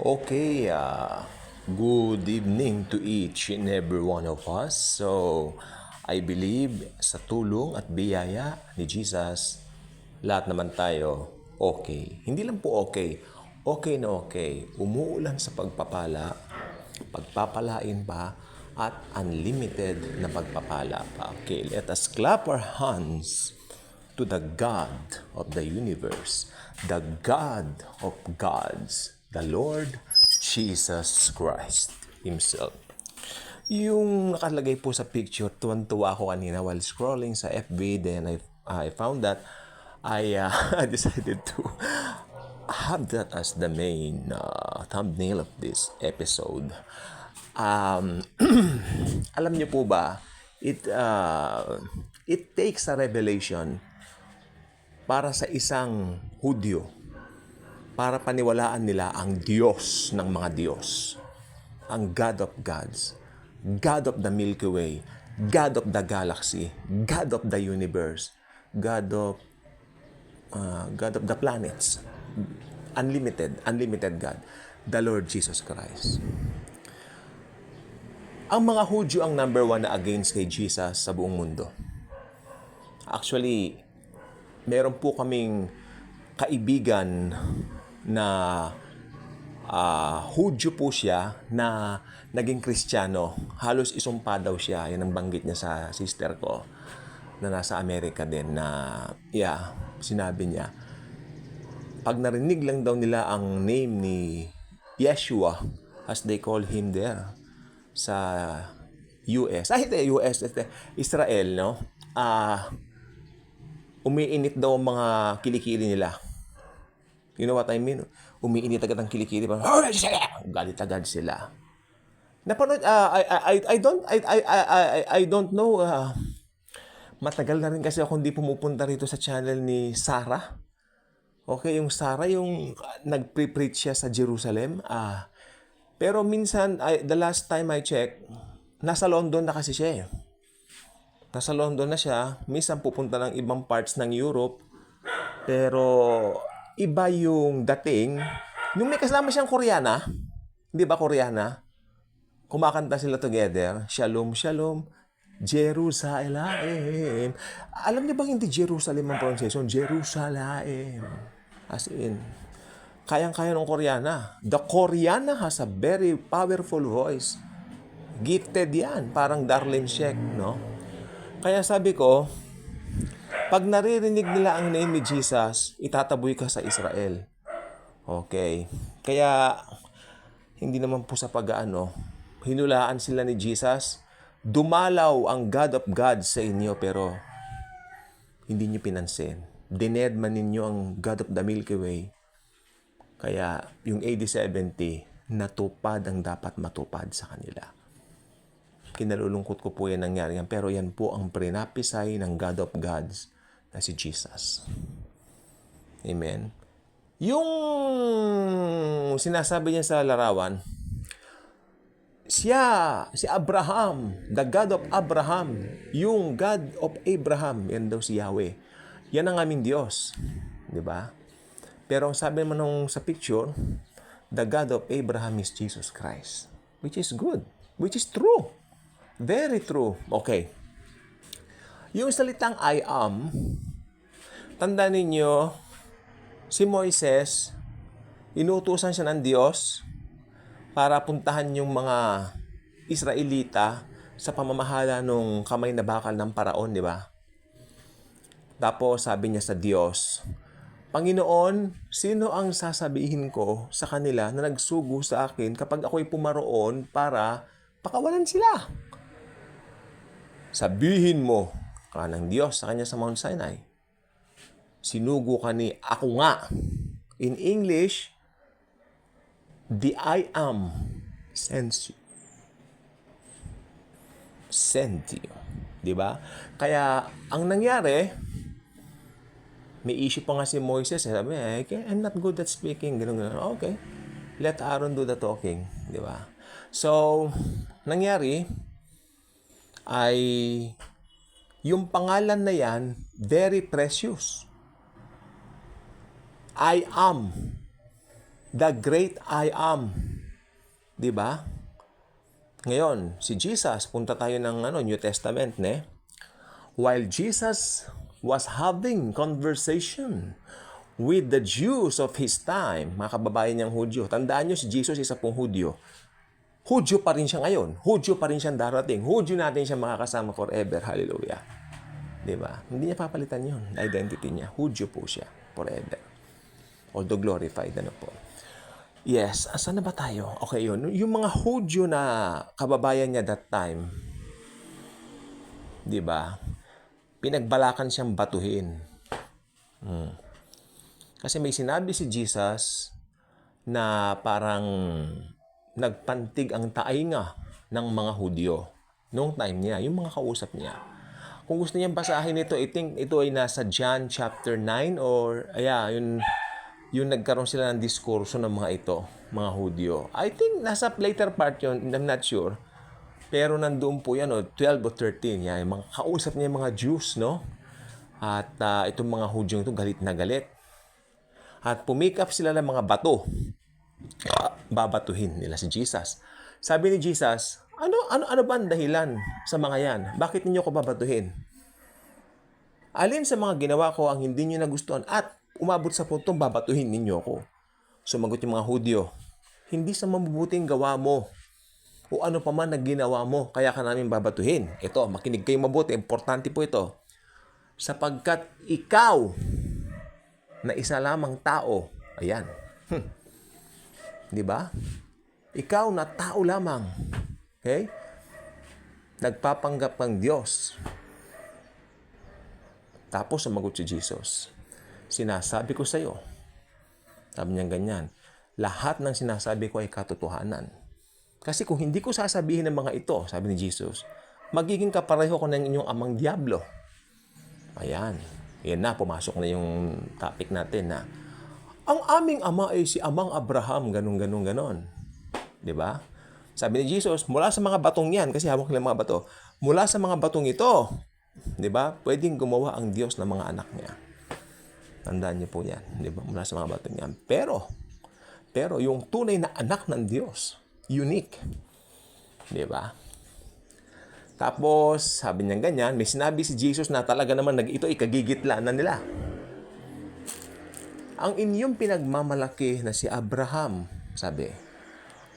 Okay, good evening to each and every one of us. So, I believe sa tulong at biyaya ni Jesus, lahat naman tayo okay. Hindi lang po okay, okay na okay. Umuulan sa pagpapala, pagpapalain pa, at unlimited na pagpapala pa. Okay, let us clap our hands to the God of the universe, the God of gods, the Lord Jesus Christ Himself. Yung nakalagay po sa picture, tuwan-tuwa ako kanina while scrolling sa FB, then I found that I decided to have that as the main thumbnail of this episode. Alam niyo po ba, it takes a revelation para sa isang Hudyo para paniwalaan nila ang Diyos ng mga Diyos, ang God of gods, God of the Milky Way, God of the galaxy, God of the universe, God of the planets, unlimited God, the Lord Jesus Christ. Ang mga Hudyo ang number one na against kay Jesus sa buong mundo. Actually, meron po kaming kaibigan na Hudyo po siya na naging Kristiyano. Halos isumpa daw siya. Yan ang banggit niya sa sister ko na nasa Amerika din na sinabi niya. Pag narinig lang daw nila ang name ni Yeshua, as they call him there, sa US, Israel, no? Umiinit daw ang mga kilikili nila. You know what I mean? Umiinit agad ang kilikili. Galit agad sila. Napanood, I don't know. Matagal na rin kasi ako hindi pumupunta rito sa channel ni Sarah. Okay, yung Sarah, yung nag-preach siya sa Jerusalem. Pero minsan, the last time I checked, nasa London na kasi siya eh. Nasa London na siya. Minsan pupunta ng ibang parts ng Europe. Pero iba yung dating. Yung may kasama siyang Koreana. Hindi ba Koreana? Kumakanta sila together. Shalom, shalom. Jerusalem. Alam niyo bang hindi Jerusalem ang pronunciation? Jerusalem. As in, kayang-kaya ng Koreana. The Koreana has a very powerful voice. Gifted yan. Parang Darlene Shek, no? Kaya sabi ko, pag naririnig nila ang name ni Jesus, itataboy ka sa Israel. Okay. Kaya, hindi naman po sa pag-aano, hinulaan sila ni Jesus, dumalaw ang God of gods sa inyo, pero hindi niyo pinansin. Dinedman ninyo ang God of the Milky Way. Kaya, yung AD 70, natupad ang dapat matupad sa kanila. Kinalulungkot ko po yan nangyari yan. Pero yan po ang prinapisay ng God of gods na si Jesus. Amen. Yung sinasabi niya sa larawan, si Abraham, the God of Abraham, yung God of Abraham, yan daw si Yahweh. Yan ang aming Diyos. Diba? Pero ang sabi naman nung sa picture, the God of Abraham is Jesus Christ. Which is good. Which is true. Very true. Okay. Yung salitang I am, tanda ninyo, si Moises, inutusan siya ng Diyos para puntahan yung mga Israelita sa pamamahala ng kamay na bakal ng Paraon, di ba? Tapos sabi niya sa Diyos, Panginoon, sino ang sasabihin ko sa kanila na nagsugo sa akin kapag ako'y pumaroon para pakawalan sila? Sabihin mo ng Diyos sa kanya sa Mount Sinai, sinugo ka ni ako nga. In English, the I am sends you. Sent you. Diba? Kaya, ang nangyari, may issue pa nga si Moises. Sabi niya, I'm not good at speaking. Ganun. Okay. Let Aaron do the talking. Diba? So, nangyari, ay yung pangalan na yan, very precious. I am The great I am. Di ba? Ngayon, si Jesus, punta tayo ng New Testament, ne? While Jesus was having conversation with the Jews of his time, mga kababayan niyang Hudyo. Tandaan niyo, si Jesus isa pong Hudyo. Hudyo pa rin siya ngayon. Hudyo pa rin siya darating. Hudyo natin siya makakasama forever. Hallelujah. Diba? Hindi niya papalitan yun. Identity niya. Hudyo po siya. Forever. Although glorified. Po. Yes. Asan na ba tayo? Okay, yun. Yung mga Hudyo na kababayan niya that time, diba? Pinagbalakan siyang batuhin. Kasi may sinabi si Jesus na parang nagpantig ang tainga ng mga Hudyo noong time niya, yung mga kausap niya. Kung gusto niyang basahin ito, I think ito ay nasa John chapter 9 or yung nagkaroon sila ng diskurso ng mga ito, mga Hudyo. I think nasa later part yun, I'm not sure. Pero nandoon po yan, 12 o 13, yan, yung mga kausap niya, mga Jews, no? At itong mga Hudyong ito, galit na galit. At pumikap sila ng mga bato. Babatuhin nila si Jesus. Sabi ni Jesus, ano ba ang dahilan sa mga yan? Bakit ninyo ko babatuhin? Alin sa mga ginawa ko ang hindi niyo nagustuhan at umabot sa puntong babatuhin ninyo ko? Sumagot yung mga Hudyo, hindi sa mabubuting gawa mo o ano pa man na ginawa mo, kaya ka namin babatuhin. Ito, makinig kayo mabuti. Importante po ito. Sapagkat ikaw na isa lamang tao. Ayan. Di ba? Ikaw na tao lamang. Okay? Nagpapanggap kang Diyos. Tapos sumagot si Jesus. Sinasabi ko sa iyo. Sabi niya ganyan. Lahat ng sinasabi ko ay katotohanan. Kasi kung hindi ko sasabihin ng mga ito, sabi ni Jesus, magiging kapareho ko ng inyong amang Diablo. Ayan. Yan na, pumasok na yung topic natin na ang aming ama ay si Amang Abraham, ganon. Diba? Sabi ni Jesus, mula sa mga batong yan, kasi hawak nila mga bato, mula sa mga batong ito, diba? Pwedeng gumawa ang Diyos ng mga anak niya. Tandaan niyo po yan. Diba? Mula sa mga batong yan. Pero yung tunay na anak ng Diyos, unique. Diba? Tapos, sabi niya ganyan, may sinabi si Jesus na talaga naman ito ikagigitlaan na nila. Ang inyong pinagmamalaki na si Abraham, sabi,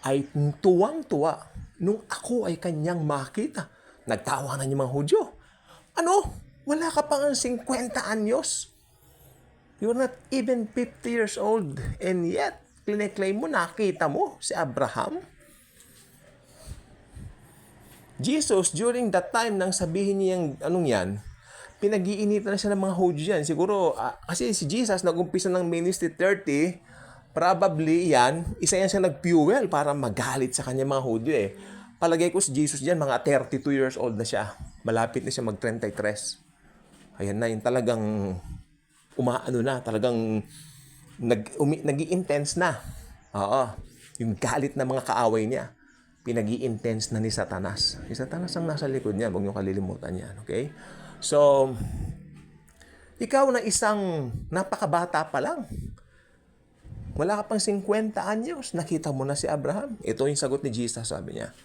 ay tuwang-tuwa nung ako ay kanyang makita. Nagtawanan yung mga Hudyo. Ano? Wala ka pang 50 anyos? You're not even 50 years old. And yet, claim mo, nakita mo si Abraham? Jesus, during that time nang sabihin niyang yan, pinag-iinitan na siya ng mga Hudyo yan. Siguro, kasi si Jesus nag-umpisa ng ministry 30, probably yan, isa yan siya nag-fuel para magalit sa kanya mga Hudyo eh. Palagay ko si Jesus dyan, mga 32 years old na siya. Malapit na siya mag-33. Ayan na, yung talagang talagang nag-i-intense na. Oo, yung galit na mga kaaway niya. Pinag-i-intense na ni Satanas. Si Satanas ang nasa likod niya. Huwag niyo kalilimutan yan. Okay? So, ikaw na isang napakabata pa lang. Wala ka pang 50 anyos. Nakita mo na si Abraham. Ito yung sagot ni Jesus, sabi niya.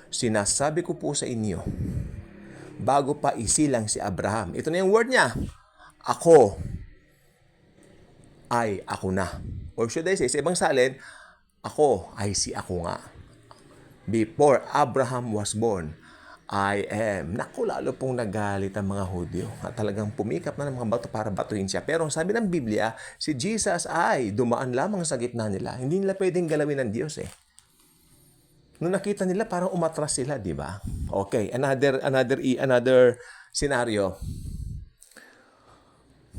Sinasabi ko po sa inyo, bago pa isilang si Abraham. Ito na yung word niya. Ako ay ako na. Or should I say, sa ibang salin, ako ay si ako nga. Before Abraham was born, I am. Naku, lalo pong nagalit ang mga Hudyo. At talagang pumikap na ng mga bato para batuhin siya. Pero sabi ng Biblia, si Jesus ay dumaan lamang sa gitna nila. Hindi nila pwedeng galawin ng Diyos eh. Nung nakita nila, parang umatras sila, di ba? Okay, another scenario.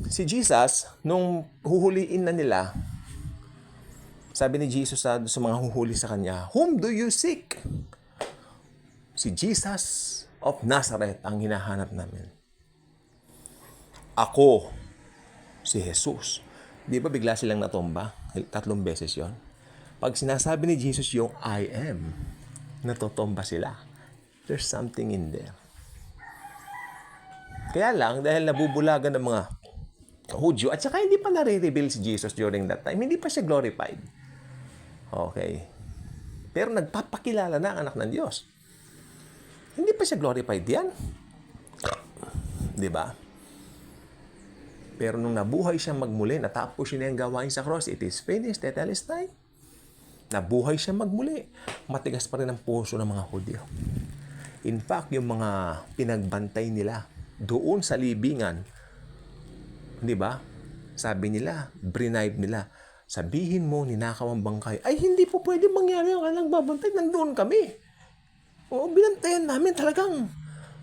Si Jesus, nung huhuliin na nila, sabi ni Jesus sa mga huhuli sa kanya, whom do you seek? Si Jesus of Nazareth ang hinahanap namin. Ako, si Jesus. Di ba bigla silang natumba? 3 beses yon. Pag sinasabi ni Jesus yung I am, natutumba sila. There's something in there. Kaya lang, dahil nabubulagan ng mga Hudyo, at saka hindi pa nare-reveal si Jesus during that time, hindi pa siya glorified. Okay. Pero nagpapakilala na ang anak ng Diyos. Hindi pa siya glorified yan. Di ba? Pero nung nabuhay siya magmuli, natapos siya na yung gawain sa cross, it is finished, tetelestai. Nabuhay siya magmuli. Matigas pa rin ang puso ng mga Hudyo. In fact, yung mga pinagbantay nila doon sa libingan, di ba? Sabi nila, bribe nila, sabihin mo, ninakaw ang bangkay. Ay, hindi po pwede mangyari ang alang babantay. Nandoon kami. O, binantayan namin talagang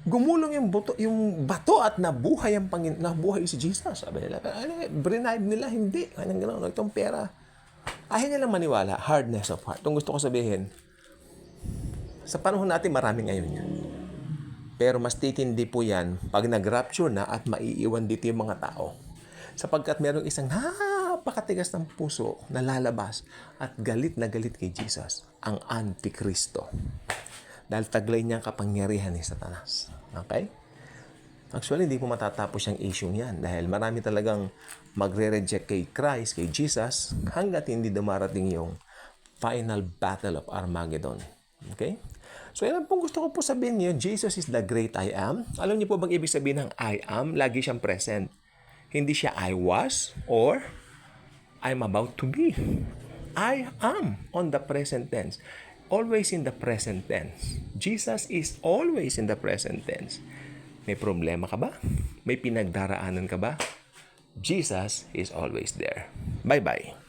gumulong yung bato at nabuhay nabuhay si Jesus. Sabi nila, bribe nila, hindi. Kanyang gano'n, itong pera. Ayaw nilang maniwala, hardness of heart. Itong gusto ko sabihin, sa panahon natin, marami ngayon yan. Pero mas titindi po yan pag nag-rapture na at maiiwan dito yung mga tao. Sapagkat merong isang napakatigas ng puso na lalabas at galit na galit kay Jesus, ang Antikristo. Dahil taglay niya ang kapangyarihan ni Satanas. Okay? Actually, hindi po matatapos yung issue yan dahil marami talagang magre-reject kay Christ, kay Jesus, hanggat hindi dumarating yung final battle of Armageddon. Okay? So, yan pong gusto ko po sabihin niyo, Jesus is the great I am. Alam niyo po bang ibig sabihin ng I am? Lagi siyang present. Hindi siya I was or I'm about to be. I am on the present tense. Always in the present tense. Jesus is always in the present tense. May problema ka ba? May pinagdaraanan ka ba? Jesus is always there. Bye-bye.